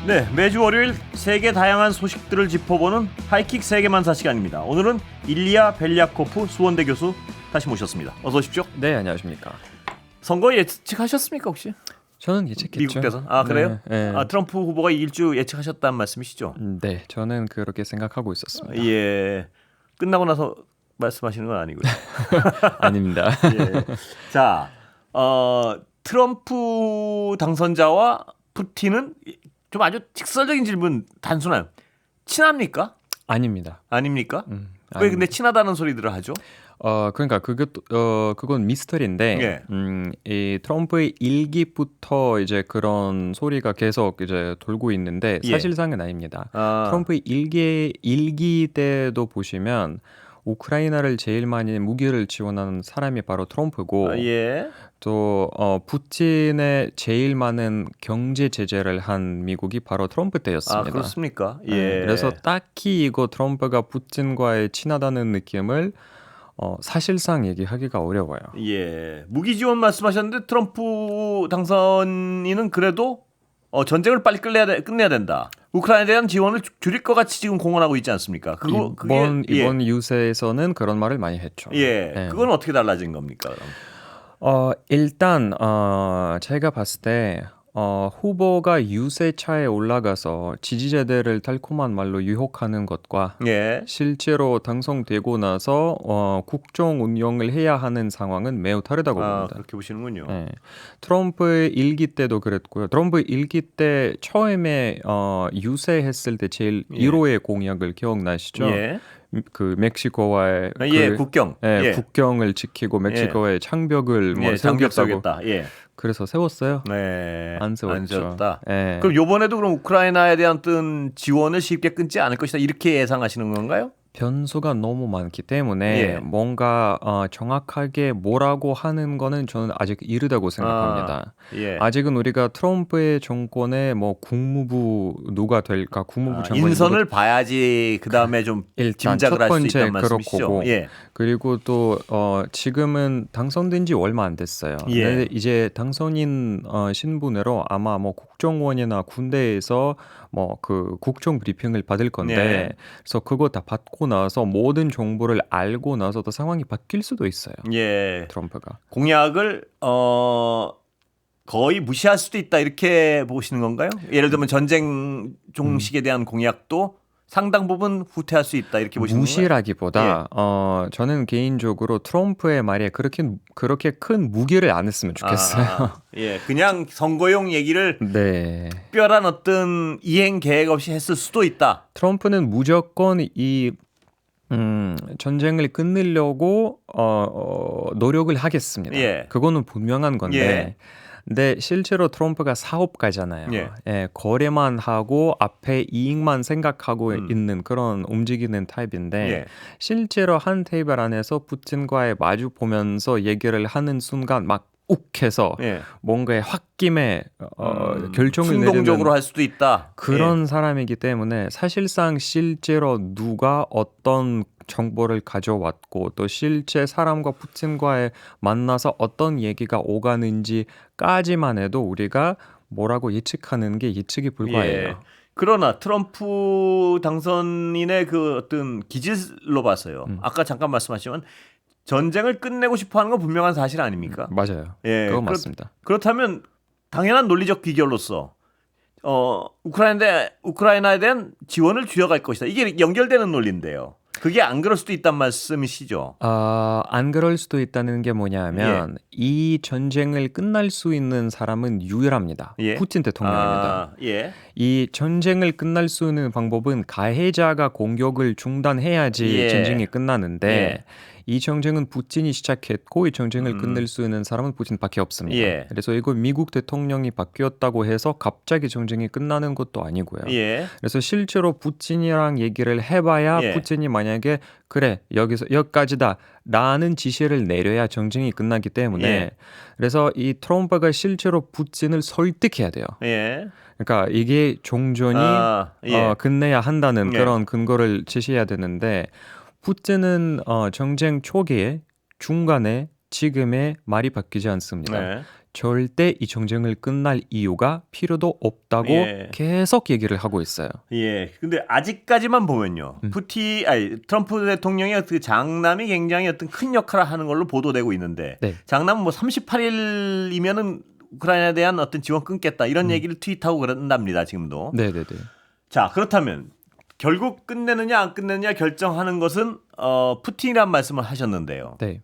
네, 매주 월요일 세계 다양한 소식들을 짚어보는 하이킥 세계만사 시간입니다. 오늘은 일리아 벨리아코프 수원대 교수 다시 모셨습니다. 어서 오십시오. 네, 안녕하십니까. 선거 예측하셨습니까 혹시? 저는 예측했죠. 미국 대선? 아 그래요? 네. 트럼프 후보가 이길 줄 예측하셨다는 말씀이시죠? 네, 저는 그렇게 생각하고 있었습니다. 예, 끝나고 나서 말씀하시는 건 아니고요. 아닙니다. 예. 자, 트럼프 당선자와 푸틴은 좀 아주 직설적인 질문 단순해요. 친합니까? 아닙니다. 아닙니까? 왜 아닙니다. 근데 친하다는 소리들을 하죠? 그러니까 그건 미스터리인데, 예. 이 트럼프의 일기부터 이제 그런 소리가 계속 이제 돌고 있는데 예. 사실상은 아닙니다. 아. 트럼프의 일기 때도 보시면 우크라이나를 제일 많이 무기를 지원하는 사람이 바로 트럼프고, 예. 또 푸틴의 제일 많은 경제 제재를 한 미국이 바로 트럼프 때였습니다. 그렇습니까? 예. 네, 그래서 딱히 이거 트럼프가 푸틴과의 친하다는 느낌을 사실상 얘기하기가 어려워요. 예. 무기 지원 말씀하셨는데 트럼프 당선인은 그래도 전쟁을 빨리 끝내야 된다. 우크라이나에 대한 지원을 줄일 것 같이 지금 공언하고 있지 않습니까? 이번 유세에서는 그런 말을 많이 했죠. 예. 네. 그건 어떻게 달라진 겁니까? 그럼? 일단 제가 봤을 때 후보가 유세차에 올라가서 지지자들을 달콤한 말로 유혹하는 것과 예. 실제로 당선되고 나서 국정 운영을 해야 하는 상황은 매우 다르다고 봅니다. 그렇게 보시는군요. 네. 트럼프의 일기 때도 그랬고요. 트럼프 일기 때 처음에 유세했을 때 제일 예. 1호의 공약을 기억나시죠? 예. 그 멕시코와의 국경. 국경을 지키고 멕시코의 장벽을 장벽 세우겠다고. 세우겠다. 예. 그래서 세웠어요? 네. 안 세웠죠. 세웠다. 예. 그럼 이번에도 그럼 우크라이나에 대한 어떤 지원을 쉽게 끊지 않을 것이다. 이렇게 예상하시는 건가요? 변수가 너무 많기 때문에 예. 뭔가 정확하게 뭐라고 하는 거는 저는 아직 이르다고 생각합니다. 예. 아직은 우리가 트럼프의 정권의 뭐 국무부 누가 될까, 국무부 장관이 인선을 봐야지 그 다음에 좀 일단 짐작을 첫 할 수 번째 있다는 말씀이시죠? 그렇고, 예. 그리고 또 지금은 당선된 지 얼마 안 됐어요. 예. 근데 이제 당선인 신분으로 아마 뭐 국정원이나 군대에서 뭐 그 국정 브리핑을 받을 건데, 예. 그래서 그거 다 받고 나서 모든 정보를 알고 나서 또 상황이 바뀔 수도 있어요. 예. 트럼프가. 공약을 거의 무시할 수도 있다 이렇게 보시는 건가요? 예를 들면 전쟁 종식에 대한 공약도 상당 부분 후퇴할 수 있다 이렇게 보시는 건가요? 무시라기보다 저는 개인적으로 트럼프의 말에 그렇게 큰 무게를 안 했으면 좋겠어요. 예, 그냥 선거용 얘기를 네. 특별한 어떤 이행 계획 없이 했을 수도 있다. 트럼프는 무조건 이 전쟁을 끊으려고 노력을 하겠습니다. 예. 그거는 분명한 건데, 예. 근데 실제로 트럼프가 사업가잖아요. 예. 거래만 하고 앞에 이익만 생각하고 있는 그런 움직이는 타입인데, 예. 실제로 한 테이블 안에서 푸틴과의 마주 보면서 얘기를 하는 순간 막 욱해서 예. 뭔가에 홧김에 결정을 충동적으로 내리는 할 수도 있다. 그런 사람이기 때문에 사실상 실제로 누가 어떤 정보를 가져왔고 또 실제 사람과 푸틴과의 만나서 어떤 얘기가 오가는지까지만 해도 우리가 뭐라고 예측하는 게 예측이 불과해요. 예. 그러나 트럼프 당선인의 그 어떤 기질로 봐서요. 아까 잠깐 말씀하시면 전쟁을 끝내고 싶어하는 건 분명한 사실 아닙니까? 맞아요. 예, 그건 맞습니다. 그렇다면 당연한 논리적 비결로서 우크라이나에 대한 지원을 줄여갈 것이다. 이게 연결되는 논리인데요. 그게 안 그럴 수도 있단 말씀이시죠? 안 그럴 수도 있다는 게 뭐냐면 이 전쟁을 끝날 수 있는 사람은 유일합니다. 예. 푸틴 대통령입니다. 예. 이 전쟁을 끝날 수 있는 방법은 가해자가 공격을 중단해야지 예. 전쟁이 끝나는데 예. 이 전쟁은 푸틴이 시작했고 이 전쟁을 끝낼 수 있는 사람은 푸틴밖에 없습니다. 예. 그래서 이거 미국 대통령이 바뀌었다고 해서 갑자기 전쟁이 끝나는 것도 아니고요. 예. 그래서 실제로 푸틴이랑 얘기를 해봐야 예. 푸틴이 만약에 그래 여기서 여기까지다 라는 지시를 내려야 전쟁이 끝나기 때문에 예. 그래서 이 트럼프가 실제로 푸틴을 설득해야 돼요. 예. 그러니까 이게 종전이 예. 끝내야 한다는 예. 그런 근거를 제시해야 되는데 푸틴은 전쟁 초기에 중간에 지금의 말이 바뀌지 않습니다. 네. 절대 이 전쟁을 끝날 이유가 필요도 없다고 예. 계속 얘기를 하고 있어요. 예. 근데 아직까지만 보면요. 트럼프 대통령의 그 장남이 굉장히 어떤 큰 역할을 하는 걸로 보도되고 있는데 네. 장남은 뭐 38일이면은 우크라이나에 대한 어떤 지원 끊겠다 이런 얘기를 트윗하고 그런답니다. 지금도. 네네네. 자, 그렇다면 결국 끝내느냐 안 끝내느냐 결정하는 것은 푸틴이란 말씀을 하셨는데요. 네.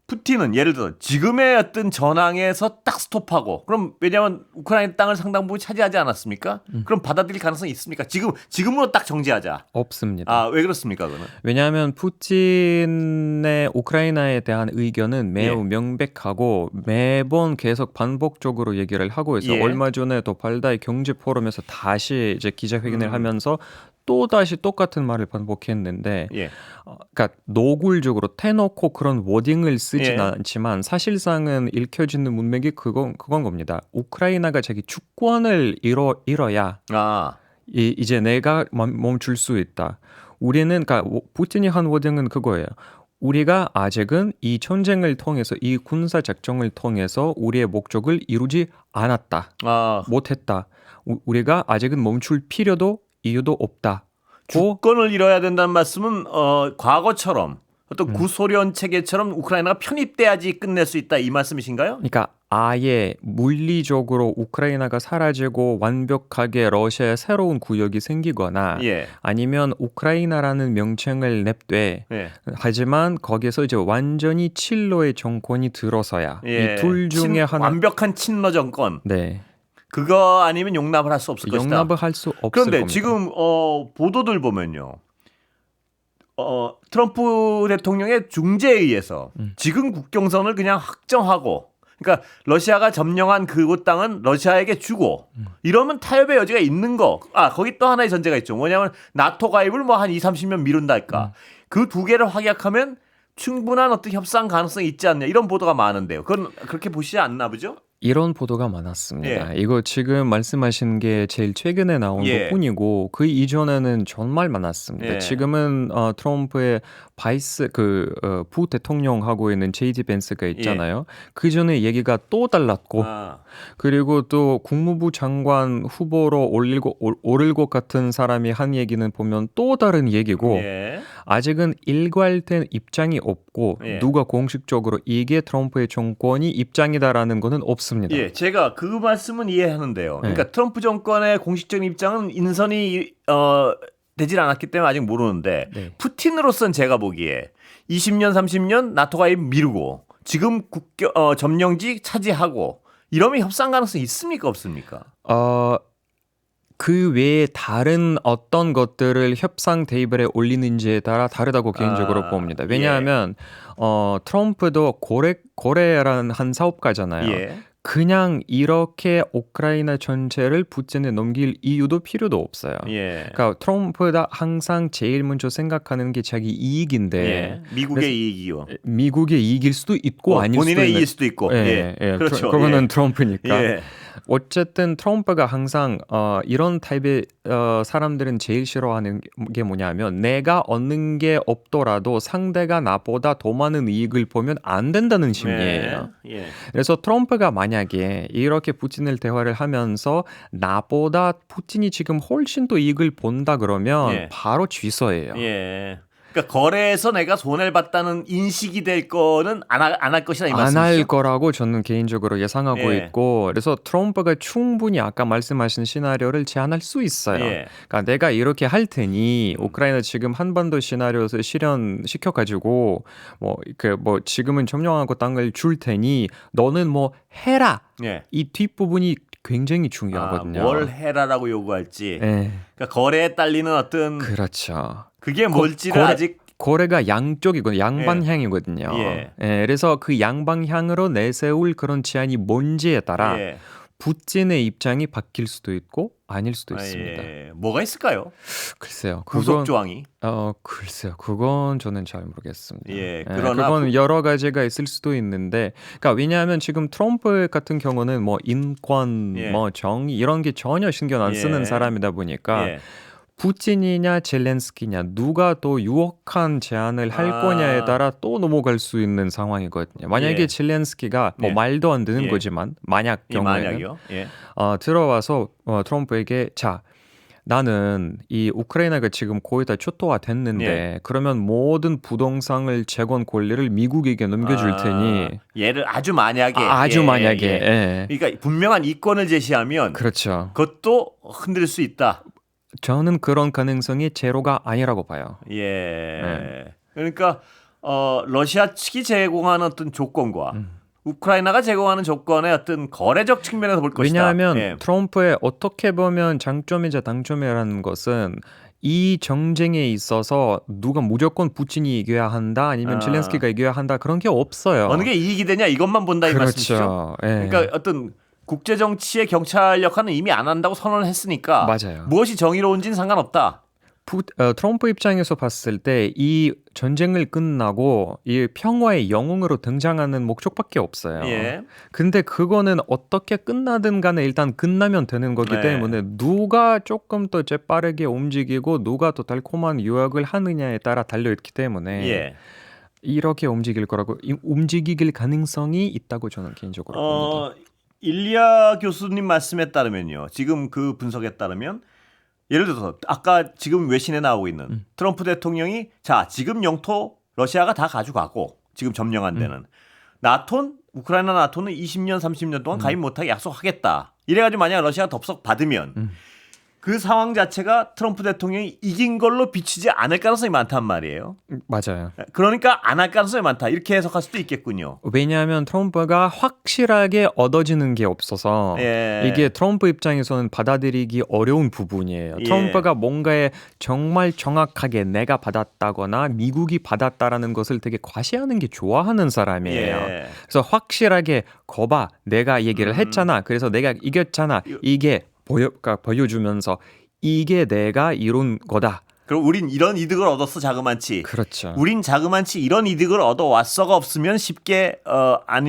푸틴은 예를 들어 지금의 어떤 전황에서 딱 스톱하고 그럼 왜냐하면 우크라이나 땅을 상당 부분 차지하지 않았습니까? 그럼 받아들일 가능성이 있습니까? 지금으로 딱 정지하자. 없습니다. 아, 왜 그렇습니까, 그거는? 왜냐하면 푸틴의 우크라이나에 대한 의견은 매우 예. 명백하고 매번 계속 반복적으로 얘기를 하고 있어요. 예. 얼마 전에 또 발다이 경제 포럼에서 다시 이제 기자회견을 하면서 또 다시 똑같은 말을 반복했는데, 예. 그러니까 노골적으로 대놓고 그런 워딩을 쓰진 예. 않지만 사실상은 읽혀지는 문맥이 그건 겁니다. 우크라이나가 자기 주권을 잃어야 아, 이제 내가 멈출 수 있다. 우리는 그러니까 푸틴이 한 워딩은 그거예요. 우리가 아직은 이 전쟁을 통해서 이 군사 작전을 통해서 우리의 목적을 이루지 않았다. 못했다. 우리가 아직은 멈출 필요도 이유도 없다. 주권을 잃어야 된다는 말씀은 과거처럼 어떤 구소련 체계처럼 우크라이나가 편입돼야지 끝낼 수 있다 이 말씀이신가요? 그러니까 아예 물리적으로 우크라이나가 사라지고 완벽하게 러시아의 새로운 구역이 생기거나 예. 아니면 우크라이나라는 명칭을 냅둬. 예. 하지만 거기서 이제 완전히 친러의 정권이 들어서야 예. 이 둘 중에 하나. 완벽한 친러 정권. 네. 그거 아니면 용납을 할 수 없을 것이다. 용납을 할 수 없을 그런데 겁니다. 지금 보도들 보면요. 트럼프 대통령의 중재에 의해서 지금 국경선을 그냥 확정하고 그러니까 러시아가 점령한 그곳 땅은 러시아에게 주고 이러면 타협의 여지가 있는 거. 거기 또 하나의 전제가 있죠. 뭐냐면 나토 가입을 뭐 한 2, 30년 미룬달까. 그 두 개를 확약하면 충분한 어떤 협상 가능성이 있지 않냐. 이런 보도가 많은데요. 그건 그렇게 보시지 않나 보죠? 이런 보도가 많았습니다. 예. 이거 지금 말씀하신 게 제일 최근에 나온 예. 것뿐이고 그 이전에는 정말 많았습니다. 예. 지금은 트럼프의 부 대통령 하고 있는 제이디 벤스가 있잖아요. 그 전에 얘기가 또 달랐고 그리고 또 국무부 장관 후보로 오를 것 같은 사람이 한 얘기는 보면 또 다른 얘기고 예. 아직은 일괄된 입장이 없고 예. 누가 공식적으로 이게 트럼프의 정권이 입장이다라는 거는 없습니다. 예, 제가 그 말씀은 이해하는데요. 그러니까 트럼프 정권의 공식적인 입장은 인선이 되질 않았기 때문에 아직 모르는데 네. 푸틴으로서는 제가 보기에 20년, 30년 나토 가입 미루고 지금 점령지 차지하고 이러면 협상 가능성이 있습니까, 없습니까? 그 외에 다른 어떤 것들을 협상 테이블에 올리는지에 따라 다르다고 개인적으로 봅니다. 왜냐하면 트럼프도 고래라는 한 사업가잖아요. 예. 그냥 이렇게 우크라이나 전체를 푸틴에 넘길 이유도 필요도 없어요. 예. 그러니까 트럼프가 항상 제일 먼저 생각하는 게 자기 이익인데 예. 미국의 이익이요. 미국의 이익일 수도 있고 아닐 수도 본인의 있는. 이익일 수도 있고. 예. 그렇죠. 그거는 트럼프니까. 예. 어쨌든 트럼프가 항상 이런 타입의 사람들은 제일 싫어하는 게 뭐냐면 내가 얻는 게 없더라도 상대가 나보다 더 많은 이익을 보면 안 된다는 심리예요. 예. 그래서 트럼프가 만약에 이렇게 푸틴을 대화를 하면서 나보다 푸틴이 지금 훨씬 더 이익을 본다 그러면 바로 취소예요. 예. 그러니까 거래에서 내가 손해를 봤다는 인식이 될 거는 안 할 것이다 이 말씀이시죠? 안 할 거라고 저는 개인적으로 예상하고 있고 그래서 트럼프가 충분히 아까 말씀하신 시나리오를 제안할 수 있어요. 그러니까 내가 이렇게 할 테니 우크라이나 지금 한반도 시나리오에서 실현시켜가지고 뭐 지금은 점령하고 땅을 줄 테니 너는 뭐 해라. 이 뒷부분이 굉장히 중요하거든요. 뭘 해라라고 요구할지. 그러니까 거래에 딸리는 어떤 그렇죠. 그게 뭘지를 아직 거래가 양쪽이거든요. 양방향이거든요. 그래서 그 양방향으로 내세울 그런 제안이 뭔지에 따라 푸틴의 입장이 바뀔 수도 있고 아닐 수도 있습니다. 뭐가 있을까요? 글쎄요. 구속 조항이. 글쎄요. 그건 저는 잘 모르겠습니다. 그러나 그건 여러 가지가 있을 수도 있는데, 그러니까 왜냐하면 지금 트럼프 같은 경우는 뭐 인권, 뭐 정의 이런 게 전혀 신경 안 쓰는 사람이다 보니까. 푸틴이냐 젤렌스키냐 누가 더 유혹한 제안을 할 거냐에 따라 또 넘어갈 수 있는 상황이거든요. 만약에 예. 젤렌스키가 뭐 예. 말도 안 되는 예. 거지만 만약 이 경우에는 만약이요. 예. 들어와서 트럼프에게 자 나는 이 우크라이나가 지금 거의 다 초토화 됐는데 예. 그러면 모든 부동산을 재건 권리를 미국에게 넘겨줄 테니 얘를 아주 만약에 아주 예, 만약에 예. 예. 그러니까 분명한 이권을 제시하면 그렇죠. 그것도 흔들 수 있다. 저는 그런 가능성이 제로가 아니라고 봐요. 예. 네. 그러니까 러시아 측이 제공하는 어떤 조건과 우크라이나가 제공하는 조건의 어떤 거래적 측면에서 볼 것이다. 왜냐하면 예. 트럼프의 어떻게 보면 장점이자 단점이라는 것은 이 정쟁에 있어서 누가 무조건 푸틴이 이겨야 한다 아니면 젤렌스키가 이겨야 한다 그런 게 없어요. 어느 게 이익이 되냐 이것만 본다 이 말씀이시죠? 그렇죠. 예. 그러니까 어떤 국제 정치의 경찰 역할은 이미 안 한다고 선언을 했으니까 맞아요. 무엇이 정의로운지는 상관없다. 트럼프 입장에서 봤을 때 이 전쟁을 끝나고 이 평화의 영웅으로 등장하는 목적밖에 없어요. 예. 근데 그거는 어떻게 끝나든 간에 일단 끝나면 되는 거기 네. 때문에 누가 조금 더 재빠르게 움직이고 누가 더 달콤한 유학을 하느냐에 따라 달려있기 때문에 예. 이렇게 움직일 가능성이 있다고 저는 개인적으로 봅니다. 일리아 교수님 말씀에 따르면요. 지금 그 분석에 따르면 예를 들어서 아까 지금 외신에 나오고 있는 트럼프 대통령이 자 지금 영토 러시아가 다 가져가고 지금 점령한 데는 나토는 우크라이나 나토는 20년 30년 동안 가입 못하게 약속하겠다. 이래가지고 만약 러시아가 덥석 받으면 그 상황 자체가 트럼프 대통령이 이긴 걸로 비치지 않을 가능성이 많단 말이에요. 맞아요. 그러니까 안 할 가능성이 많다. 이렇게 해석할 수도 있겠군요. 왜냐하면 트럼프가 확실하게 얻어지는 게 없어서 예. 이게 트럼프 입장에서는 받아들이기 어려운 부분이에요. 예. 트럼프가 뭔가에 정말 정확하게 내가 받았다거나 미국이 받았다라는 것을 되게 과시하는 게 좋아하는 사람이에요. 예. 그래서 확실하게 거봐 내가 얘기를 했잖아. 그래서 내가 이겼잖아. 이게 보여주면서 이게 내가 이룬 거다. 그럼 우린 이런 이득을 얻었어 자그만치. 그렇죠. 우린 자그만치 이런 이득을 얻어왔어가 없으면 쉽게 안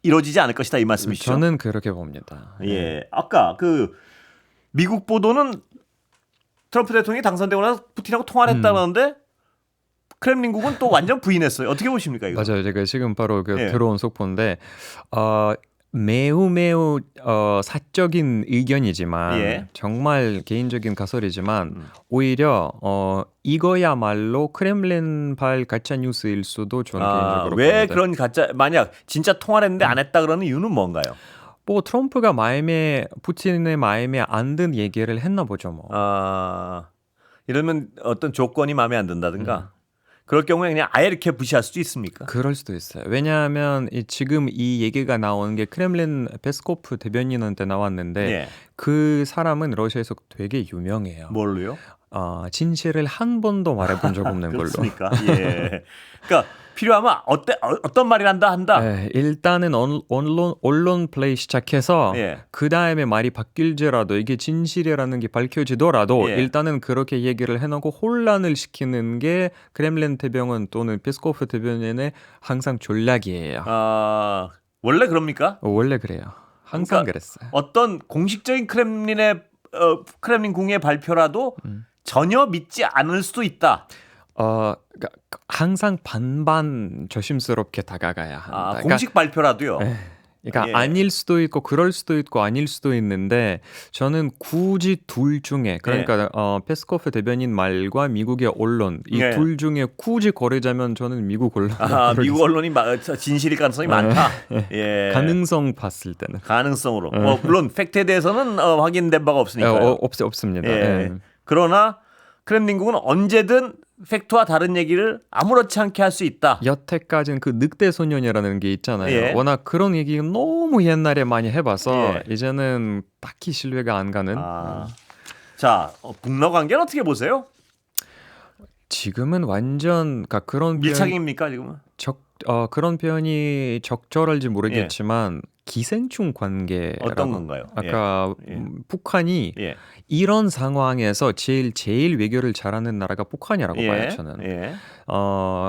이루어지지 않을 것이다 이 말씀이시죠? 저는 그렇게 봅니다. 예. 아까 그 미국 보도는 트럼프 대통령이 당선되고 나서 푸틴하고 통화를 했다는데 크렘린국은 또 완전 부인했어요. 어떻게 보십니까 이거? 맞아요. 제가 지금 바로 예. 들어온 속보인데 매우 사적인 의견이지만 예. 정말 개인적인 가설이지만 오히려 이거야말로 크렘린발 가짜 뉴스일 수도 저는 개인적으로 왜 봅니다. 그런 가짜 만약 진짜 통화를 했는데 안 했다 그러는 이유는 뭔가요? 뭐 트럼프가 푸틴의 마음에 안 든 얘기를 했나 보죠 뭐. 이러면 어떤 조건이 마음에 안 든다든가 그럴 경우에 그냥 아예 이렇게 무시할 수도 있습니까? 그럴 수도 있어요. 왜냐하면 지금 이 얘기가 나오는 게 크렘린 페스코프 대변인한테 나왔는데 예. 그 사람은 러시아에서 되게 유명해요. 뭘로요? 진실을 한 번도 말해본 적 없는 걸로. 그렇습니까? 예. 그러니까 필요하면 어떤 말이란다 한다. 네, 일단은 언론 플레이 시작해서 예. 그 다음에 말이 바뀔지라도 이게 진실이라는 게 밝혀지더라도 예. 일단은 그렇게 얘기를 해놓고 혼란을 시키는 게 크렘린 대변인 또는 페스코프 대변인의 항상 전략이에요. 원래 그럽니까? 원래 그래요. 항상 그러니까 그랬어요. 어떤 공식적인 크렘린 궁의 발표라도 전혀 믿지 않을 수도 있다. 그러니까 항상 반반 조심스럽게 다가가야 한다. 공식 발표라도요. 그러니까 예. 아닐 수도 있고 그럴 수도 있고 아닐 수도 있는데 저는 굳이 둘 중에 그러니까 페스코프 대변인 말과 미국의 언론 이 예. 둘 중에 굳이 고르자면 저는 미국 언론 미국 언론이 진실일 가능성이 많다. 예. 가능성 봤을 때는 가능성으로. 물론 팩트에 대해서는 확인된 바가 없으니까요. 없습니다. 예. 예. 그러나 크렘린국은 언제든 팩트와 다른 얘기를 아무렇지 않게 할 수 있다. 여태까지는 그 늑대 소년이라는 게 있잖아요. 예. 워낙 그런 얘기 너무 옛날에 많이 해봐서 예. 이제는 딱히 신뢰가 안 가는. 자, 북러 관계는 어떻게 보세요? 지금은 완전 그러니까 그런 밀착입니까 지금은? 그런 표현이 적절할지 모르겠지만 기생충 관계라고. 어떤 건가요? 아까 예. 북한이 예. 이런 상황에서 제일 외교를 잘하는 나라가 북한이라고 예. 봐요, 저는. 예.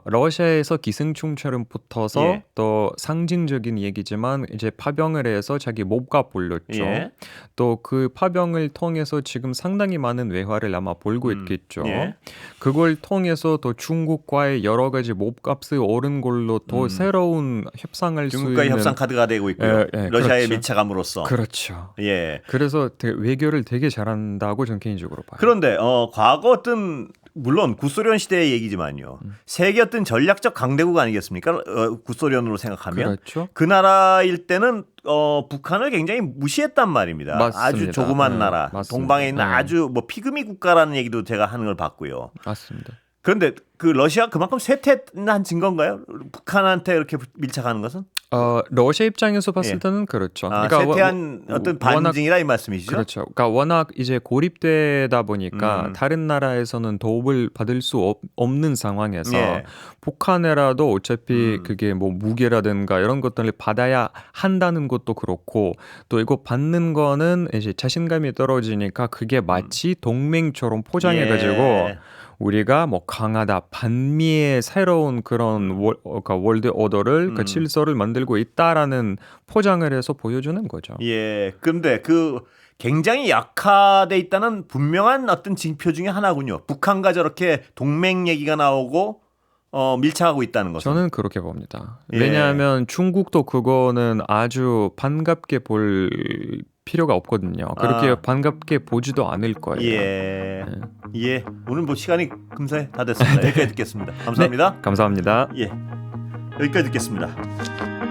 러시아에서 기생충처럼 붙어서 예. 또 상징적인 얘기지만 이제 파병을 해서 자기 몹값 올렸죠. 예. 또 그 파병을 통해서 지금 상당히 많은 외화를 아마 벌고 있겠죠. 예. 그걸 통해서 또 중국과의 여러 가지 몹값을 오른 걸로 또 새로운 협상할 수 중국과의 있는 협상 카드가 되고 있고요. 러시아에 그렇죠. 밀착함으로써. 그렇죠. 예. 그래서 외교를 되게 잘한다고 저는 개인적으로 봐요. 그런데 과거 어떤 물론 구소련 시대의 얘기지만요. 세계 어떤 전략적 강대국 아니겠습니까? 구소련으로 생각하면 그렇죠. 그 나라일 때는 북한을 굉장히 무시했단 말입니다. 맞습니다. 아주 조그만 나라, 맞습니다. 동방에 있는 네. 아주 뭐 피그미 국가라는 얘기도 제가 하는 걸 봤고요. 맞습니다. 그런데 그 러시아 그만큼 쇠퇴한 증거인가요? 북한한테 이렇게 밀착하는 것은? 러시아 입장에서 봤을 예. 때는 그렇죠. 쇠퇴한 어떤 반증이라 이 말씀이시죠? 그렇죠. 그러니까 워낙 이제 고립되다 보니까 다른 나라에서는 도움을 받을 수 없는 상황에서 예. 북한에라도 어차피 그게 뭐 무기라든가 이런 것들을 받아야 한다는 것도 그렇고 또 이거 받는 거는 이제 자신감이 떨어지니까 그게 마치 동맹처럼 포장해가지고 예. 우리가 뭐 강하다 반미의 새로운 그런 그러니까 월드 오더를 그 질서를 만들고 있다라는 포장을 해서 보여주는 거죠. 예. 그런데 그 굉장히 약화돼 있다는 분명한 어떤 징표 중에 하나군요. 북한과 저렇게 동맹 얘기가 나오고 밀착하고 있다는 것은. 저는 그렇게 봅니다. 예. 왜냐하면 중국도 그거는 아주 반갑게 볼 필요가 없거든요. 그렇게 반갑게 보지도 않을 거예요. 예. 예. 오늘 뭐 시간이 금세 다 됐습니다. 여기까지 듣겠습니다. 감사합니다. 감사합니다. 예. 여기까지 듣겠습니다.